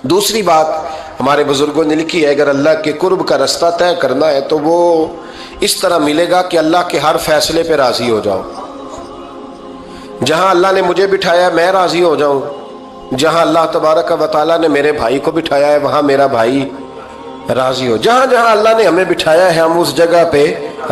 دوسری بات ہمارے بزرگوں نے لکھی ہے، اگر اللہ کے قرب کا رستہ طے کرنا ہے تو وہ اس طرح ملے گا کہ اللہ کے ہر فیصلے پہ راضی ہو جاؤ۔ جہاں اللہ نے مجھے بٹھایا میں راضی ہو جاؤں، جہاں اللہ تبارک و تعالیٰ نے میرے بھائی کو بٹھایا ہے وہاں میرا بھائی راضی ہو، جہاں جہاں اللہ نے ہمیں بٹھایا ہے ہم اس جگہ پہ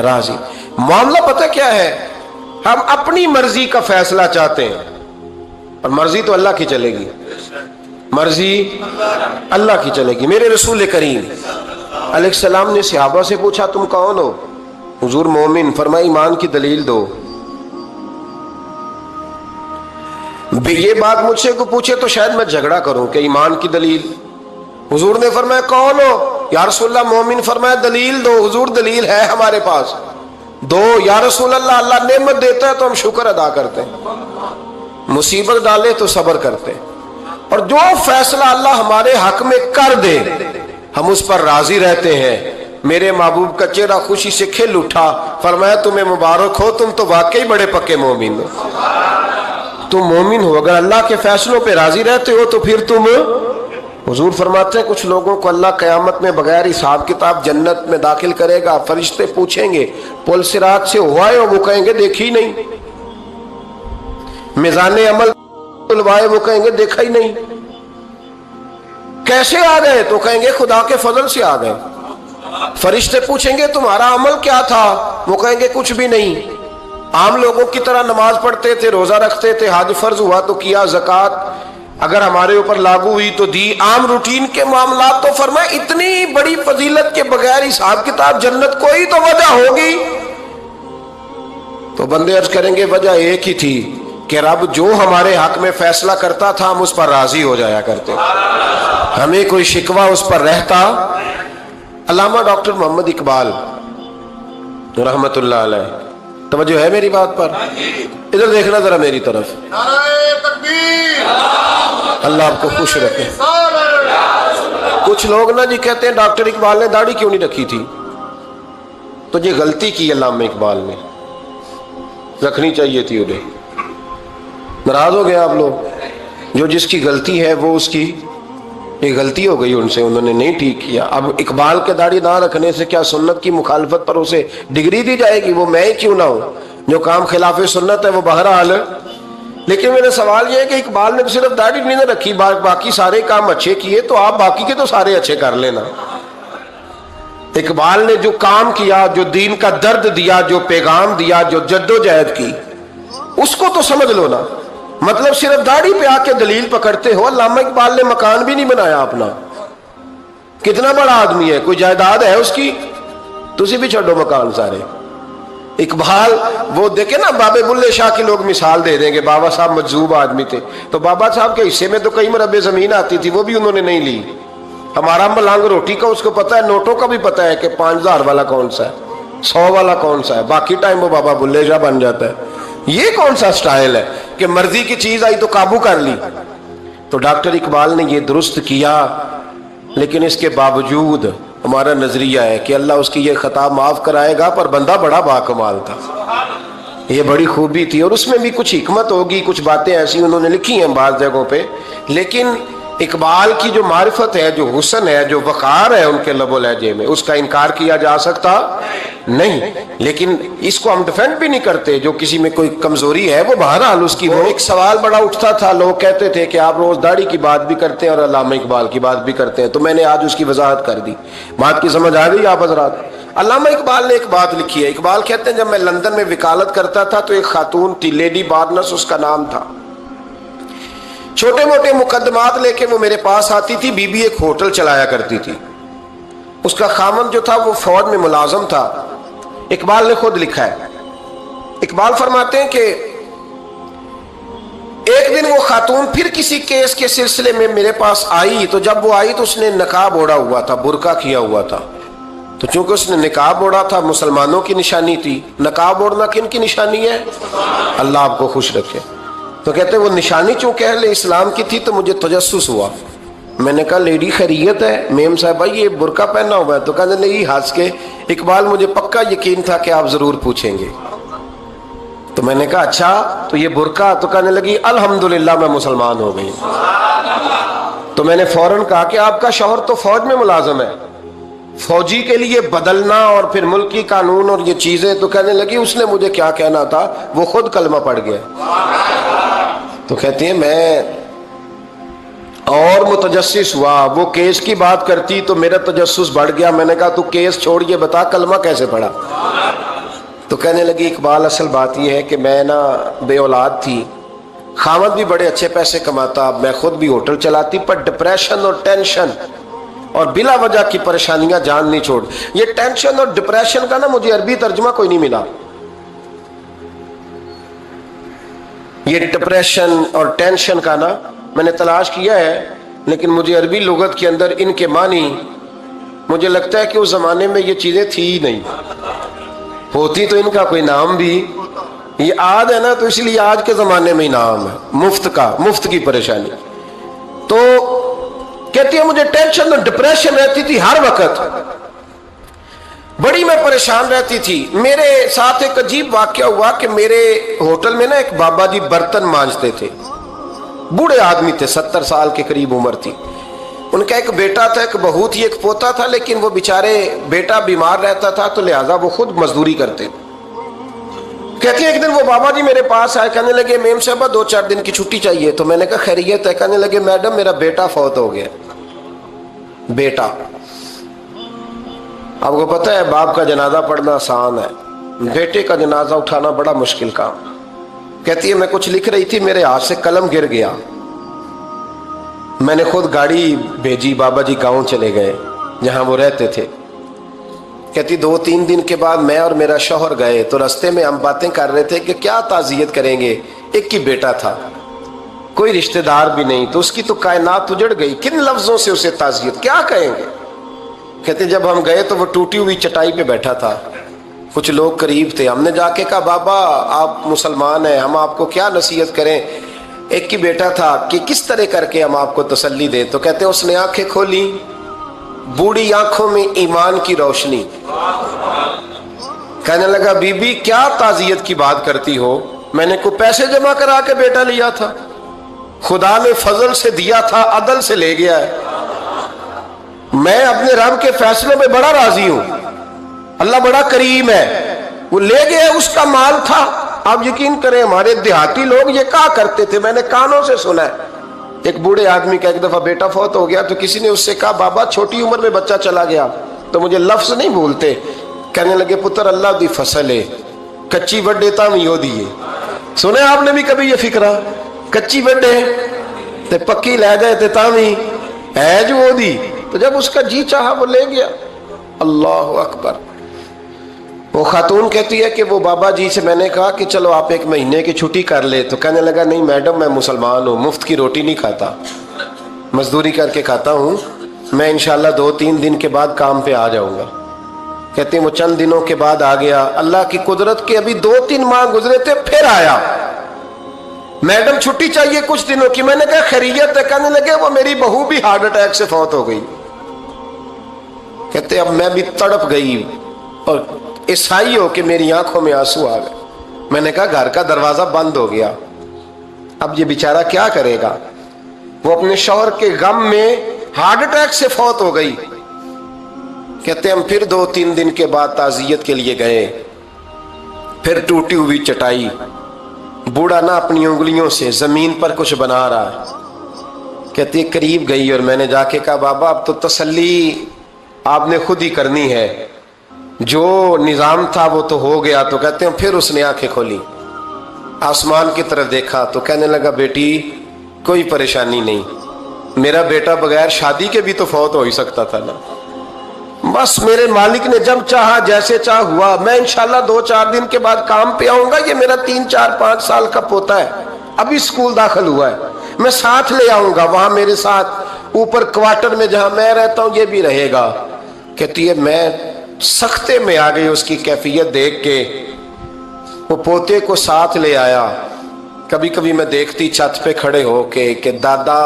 راضی۔ معاملہ پتہ کیا ہے، ہم اپنی مرضی کا فیصلہ چاہتے ہیں اور مرضی تو اللہ کی چلے گی، مرضی اللہ کی چلے گی۔ میرے رسول کریم علیہ السلام نے صحابہ سے پوچھا تم کون ہو؟ حضور مومن، فرمایا ایمان کی دلیل دو۔ یہ بات مجھ سے کو پوچھے تو شاید میں جھگڑا کروں کہ ایمان کی دلیل۔ حضور نے فرمایا کون ہو؟ یا رسول اللہ مومن، فرمایا دلیل دو۔ حضور دلیل ہے ہمارے پاس، دو۔ یا رسول اللہ، اللہ نعمت دیتا ہے تو ہم شکر ادا کرتے ہیں، مصیبت ڈالے تو صبر کرتے ہیں، اور جو فیصلہ اللہ ہمارے حق میں کر دے ہم اس پر راضی رہتے ہیں۔ میرے محبوب کا چہرہ خوشی سے کھل اٹھا، فرمایا تمہیں مبارک ہو، تم تو واقعی بڑے پکے مومن ہو، تم مومن ہو، اگر اللہ کے فیصلوں پہ راضی رہتے ہو تو پھر تم۔ حضور فرماتے ہیں کچھ لوگوں کو اللہ قیامت میں بغیر حساب کتاب جنت میں داخل کرے گا، فرشتے پوچھیں گے پل صراط سے ہوا ہے؟ وہ کہیں گے دیکھی نہیں۔ میزان عمل تلوائے؟ وہ کہیں گے دیکھا ہی نہیں۔ کیسے آ گئے؟ تو کہیں گے خدا کے فضل سے آ گئے۔ فرشتے پوچھیں گے تمہارا عمل کیا تھا؟ وہ کہیں گے کچھ بھی نہیں، عام لوگوں کی طرح نماز پڑھتے تھے، روزہ رکھتے تھے، حج فرض ہوا تو کیا، زکوٰۃ اگر ہمارے اوپر لاگو ہوئی تو دی، عام روٹین کے معاملات۔ تو فرمایا اتنی بڑی فضیلت کے بغیر حساب کتاب جنت، کوئی تو وجہ ہوگی۔ تو بندے عرض کریں گے وجہ ایک ہی تھی کہ رب جو ہمارے حق میں فیصلہ کرتا تھا ہم اس پر راضی ہو جایا کرتے، ہمیں کوئی شکوہ اس پر رہتا۔ علامہ ڈاکٹر محمد اقبال رحمت اللہ علیہ، توجہ ہے میری بات پر؟ ادھر دیکھنا ذرا میری طرف۔ اللہ آپ کو خوش رکھے۔ کچھ لوگ نا جی کہتے ہیں ڈاکٹر اقبال نے داڑھی کیوں نہیں رکھی تھی؟ تو یہ غلطی کی علامہ اقبال نے، رکھنی چاہیے تھی انہیں۔ ناراض ہو گئے آپ لوگ؟ جو جس کی غلطی ہے وہ اس کی یہ غلطی ہو گئی ان سے، انہوں نے نہیں ٹھیک کیا۔ اب اقبال کے داڑھی نہ رکھنے سے کیا سنت کی مخالفت پر اسے ڈگری دی جائے گی؟ وہ میں ہی کیوں نہ ہوں، جو کام خلاف سنت ہے وہ بہرحال۔ لیکن میرا سوال یہ ہے کہ اقبال نے صرف داڑھی نہیں نہ رکھی، باقی سارے کام اچھے کیے، تو آپ باقی کے تو سارے اچھے کر لینا۔ اقبال نے جو کام کیا، جو دین کا درد دیا، جو پیغام دیا، جو جد و جہد کی، اس کو تو سمجھ لو نا۔ مطلب صرف داڑھی پہ آ کے دلیل پکڑتے ہو۔ علامہ اقبال نے مکان بھی نہیں بنایا اپنا، کتنا بڑا آدمی ہے، کوئی جائیداد ہے اس کی؟ تسی بھی چھوڑو مکان سارے۔ اقبال وہ دیکھیں نا، بابے بلے شاہ کی لوگ مثال دے دیں گے، بابا صاحب مجذوب آدمی تھے، تو بابا صاحب کے حصے میں تو کئی مربع زمین آتی تھی، وہ بھی انہوں نے نہیں لی۔ ہمارا ملانگ روٹی کا اس کو پتا ہے، نوٹوں کا بھی پتا ہے کہ 5000 والا کون سا ہے، 100 والا کون سا ہے، باقی ٹائم وہ بابا بلے شاہ بن جاتا ہے۔ یہ کون سا سٹائل ہے کہ مرضی کی چیز آئی تو قابو کر لی؟ تو ڈاکٹر اقبال نے یہ درست کیا، لیکن اس کے باوجود ہمارا نظریہ ہے کہ اللہ اس کی یہ خطا معاف کرائے گا، پر بندہ بڑا باکمال تھا، یہ بڑی خوبی تھی، اور اس میں بھی کچھ حکمت ہوگی، کچھ باتیں ایسی انہوں نے لکھی ہیں بعض جگہوں پہ۔ لیکن اقبال کی جو معرفت ہے، جو حسن ہے، جو وقار ہے ان کے لب و لہجے میں، اس کا انکار کیا جا سکتا نہیں۔ لیکن اس کو ہم ڈیفینڈ بھی نہیں کرتے، جو کسی میں کوئی کمزوری ہے وہ بہرحال اس کی۔ وہ ایک سوال بڑا اٹھتا تھا، لوگ کہتے تھے کہ آپ روز داڑھی کی بات بھی کرتے ہیں اور علامہ اقبال کی بات بھی کرتے ہیں، تو میں نے آج اس کی وضاحت کر دی۔ بات کی سمجھ آ گئی آپ حضرات؟ علامہ اقبال نے ایک بات لکھی ہے، اقبال کہتے ہیں جب میں لندن میں وکالت کرتا تھا تو ایک خاتون تھی، لیڈی بارنس اس کا نام تھا، چھوٹے موٹے مقدمات لے کے وہ میرے پاس آتی تھی۔ بی بی ایک ہوٹل چلایا کرتی تھی، اس کا خامن جو تھا وہ فوج میں ملازم تھا۔ اقبال نے خود لکھا ہے، اقبال فرماتے ہیں کہ ایک دن وہ خاتون پھر کسی کیس کے سلسلے میں میرے پاس آئی، تو جب وہ آئی تو اس نے نقاب اوڑھا ہوا تھا، برقع کیا ہوا تھا، تو چونکہ اس نے نقاب اوڑھا تھا مسلمانوں کی نشانی تھی۔ نقاب اوڑھنا کن کی نشانی ہے؟ اللہ آپ کو خوش رکھے۔ تو کہتے وہ نشانی چونکہ اہل اسلام کی تھی تو مجھے تجسس ہوا، میں نے کہا لیڈی خیریت ہے؟ میم صاحبہ یہ برقع پہنا ہوا ہے؟ تو کہنے لگی ہنس کے، اقبال مجھے پکا یقین تھا کہ آپ ضرور پوچھیں گے۔ تو میں نے کہا اچھا تو یہ برقع؟ تو کہنے لگی الحمدللہ میں مسلمان ہو گئی۔ تو میں نے فوراً کہا کہ آپ کا شوہر تو فوج میں ملازم ہے، فوجی کے لیے بدلنا اور پھر ملکی قانون اور یہ چیزیں، تو کہنے لگی اس نے مجھے کیا کہنا تھا، وہ خود کلمہ پڑھ گیا۔ تو کہتی ہیں میں اور متجسس ہوا، وہ کیس کی بات کرتی تو میرا تجسس بڑھ گیا۔ میں نے کہا تو کیس چھوڑ یہ بتا کلمہ کیسے پڑھا؟ تو کہنے لگی اقبال اصل بات یہ ہے کہ میں نا بے اولاد تھی، خاوند بھی بڑے اچھے پیسے کماتا، میں خود بھی ہوٹل چلاتی، پر ڈپریشن اور ٹینشن اور بلا وجہ کی پریشانیاں جان نہیں چھوڑ۔ یہ ٹینشن اور ڈپریشن کا نا مجھے عربی ترجمہ کوئی نہیں ملا، یہ ڈپریشن اور ٹینشن کا نا میں نے تلاش کیا ہے، لیکن مجھے عربی لغت کے اندر ان کے معنی مجھے لگتا ہے کہ اس زمانے میں یہ چیزیں تھی ہی نہیں، ہوتی تو ان کا کوئی نام بھی، یہ آج ہے نا تو اس لیے آج کے زمانے میں ہی نام ہے مفت کا، مفت کی پریشانی۔ تو کہتی ہے مجھے ٹینشن اور ڈپریشن رہتی تھی ہر وقت، بڑی میں پریشان رہتی تھی۔ میرے ساتھ ایک عجیب واقعہ ہوا کہ میرے ہوٹل میں نا ایک بابا جی برتن مانجتے تھے، بوڑھے آدمی تھے، 70 سال کے قریب عمر تھی۔ ان کا ایک بیٹا تھا، ایک بہو تھی، ایک پوتا تھا، لیکن وہ بیچارے بیٹا بیمار رہتا تھا تو لہٰذا وہ خود مزدوری کرتے۔ کہتی ہے ایک دن وہ بابا جی میرے پاس آئے، کہنے لگے میم صاحبہ 2-4 دن کی چھٹی چاہیے۔ تو میں نے کہا خیریت ہے؟ کہنے لگے میڈم میرا بیٹا فوت ہو گیا۔ بیٹا، آپ کو پتہ ہے باپ کا جنازہ پڑھنا آسان ہے، بیٹے کا جنازہ اٹھانا بڑا مشکل کام۔ کہتی ہے میں کچھ لکھ رہی تھی، میرے ہاتھ سے قلم گر گیا، میں نے خود گاڑی بھیجی، بابا جی گاؤں چلے گئے جہاں وہ رہتے تھے۔ کہتی 2-3 دن کے بعد میں اور میرا شوہر گئے تو رستے میں ہم باتیں کر رہے تھے کہ کیا تعزیت کریں گے، ایک ہی بیٹا تھا، کوئی رشتہ دار بھی نہیں، تو اس کی تو کائنات اجڑ گئی، کن لفظوں سے اسے تعزیت کیا کہیں گے؟ کہتے جب ہم گئے تو وہ ٹوٹی ہوئی چٹائی پہ بیٹھا تھا، کچھ لوگ قریب تھے، ہم نے جا کے کہا بابا آپ مسلمان ہیں، ہم آپ کو کیا نصیحت کریں، ایک ہی بیٹا تھا، کہ کس طرح کر کے ہم آپ کو تسلی دیں؟ تو کہتے اس نے آنکھیں کھولی، بوڑھی آنکھوں میں ایمان کی روشنی، کہنے لگا بی بی کیا تعزیت کی بات کرتی ہو، میں نے کوئی پیسے جمع کرا کے بیٹا لیا تھا، خدا نے فضل سے دیا تھا، عدل سے لے گیا ہے، میں اپنے رب کے فیصلوں میں بڑا راضی ہوں، اللہ بڑا کریم ہے، وہ لے گیا، اس کا مال تھا۔ آپ یقین کریں ہمارے دیہاتی لوگ یہ کہا کرتے تھے، میں نے کانوں سے سنا ہے، ایک بوڑھے آدمی کا ایک دفعہ بیٹا فوت ہو گیا تو کسی نے اس سے کہا بابا چھوٹی عمر میں بچہ چلا گیا، تو مجھے لفظ نہیں بھولتے، کہنے لگے پتر اللہ دی فصل ہے، کچی وڈے تامی ہو دیئے۔ سنے آپ نے بھی کبھی یہ فکرہ، کچی وڈے تے پکی لے جائے تے تامی ہے جو ہو دی، تو جب اس کا جی چاہا وہ لے گیا۔ اللہ اکبر۔ وہ خاتون کہتی ہے کہ وہ بابا جی سے میں نے کہا کہ چلو آپ 1 مہینے کی چھٹی کر لے، تو کہنے لگا نہیں میڈم میں مسلمان ہوں، مفت کی روٹی نہیں کھاتا، مزدوری کر کے کھاتا ہوں، میں انشاءاللہ 2-3 دن کے بعد کام پہ آ جاؤں گا۔ کہتے ہیں وہ چند دنوں کے بعد آ گیا، اللہ کی قدرت کے ابھی 2-3 ماہ گزرے تھے پھر آیا، میڈم چھٹی چاہیے کچھ دنوں کی، میں نے کہا خیریت ہے؟ کہنے لگے وہ میری بہو بھی ہارٹ اٹیک سے فوت ہو گئی۔ کہتے اب میں بھی تڑپ گئی اور عیسائی ہو کہ میری آنکھوں میں آنسو آ گئے، میں نے کہا گھر کا دروازہ بند ہو گیا، اب یہ بیچارہ کیا کرے گا؟ وہ اپنے شوہر کے غم میں ہارٹ اٹیک سے فوت ہو گئی۔ کہتے ہم پھر 2-3 دن کے بعد تعزیت کے لیے گئے، پھر ٹوٹی ہوئی چٹائی، بوڑھا نہ اپنی انگلیوں سے زمین پر کچھ بنا رہا ہے۔ کہتی قریب گئی اور میں نے جا کے کہا بابا اب تو تسلی آپ نے خود ہی کرنی ہے، جو نظام تھا وہ تو ہو گیا۔ تو کہتے ہیں پھر اس نے آنکھیں کھولی، آسمان کی طرف دیکھا تو کہنے لگا بیٹی کوئی پریشانی نہیں، میرا بیٹا بغیر شادی کے بھی تو فوت ہو ہی سکتا تھا نا، بس میرے مالک نے جب چاہا جیسے چاہ ہوا، میں انشاءاللہ 2-4 دن کے بعد کام پہ آؤں گا، یہ میرا 3-4-5 سال کا پوتا ہے، ابھی اسکول داخل ہوا ہے، میں ساتھ لے آؤں گا، وہاں میرے ساتھ اوپر کوارٹر میں جہاں میں رہتا ہوں یہ بھی رہے گا۔ کہتی ہے میں سختے میں آ گئی اس کی کیفیت دیکھ کے، وہ پوتے کو ساتھ لے آیا۔ کبھی کبھی میں دیکھتی چھت پہ کھڑے ہو کے کہ دادا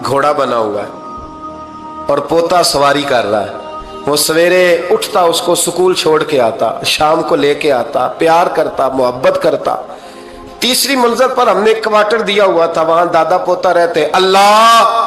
گھوڑا بنا ہوا ہے اور پوتا سواری کر رہا ہے، وہ سویرے اٹھتا اس کو سکول چھوڑ کے آتا، شام کو لے کے آتا، پیار کرتا، محبت کرتا۔ تیسری منزل پر ہم نے ایک کوارٹر دیا ہوا تھا، وہاں دادا پوتا رہتے، اللہ